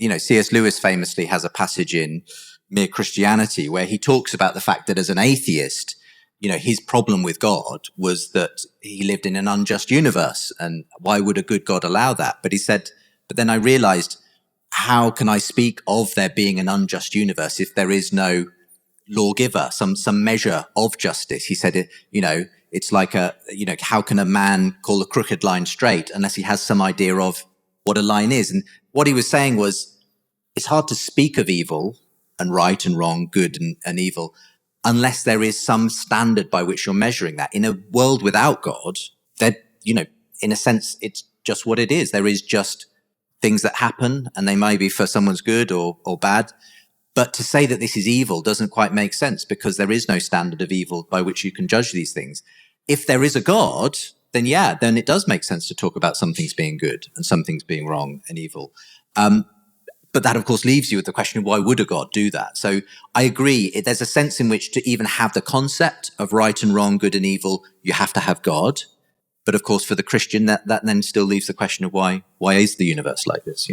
C.S. Lewis famously has a passage in Mere Christianity where he talks about the fact that as an atheist, his problem with God was that he lived in an unjust universe, and why would a good God allow that? But he said, but then I realized, how can I speak of there being an unjust universe if there is no lawgiver, some measure of justice? He said, it's like how can a man call a crooked line straight unless he has some idea of what a line is? And what he was saying was, it's hard to speak of evil and right and wrong, good and evil, unless there is some standard by which you're measuring that. In a world without God, that, in a sense, it's just what it is. There is just things that happen, and they may be for someone's good or bad. But to say that this is evil doesn't quite make sense, because there is no standard of evil by which you can judge these things. If there is a God, then it does make sense to talk about some things being good and some things being wrong and evil. But that, of course, leaves you with the question of why would a God do that? So I agree. There's a sense in which to even have the concept of right and wrong, good and evil, you have to have God. But of course, for the Christian, that then still leaves the question of why is the universe like this,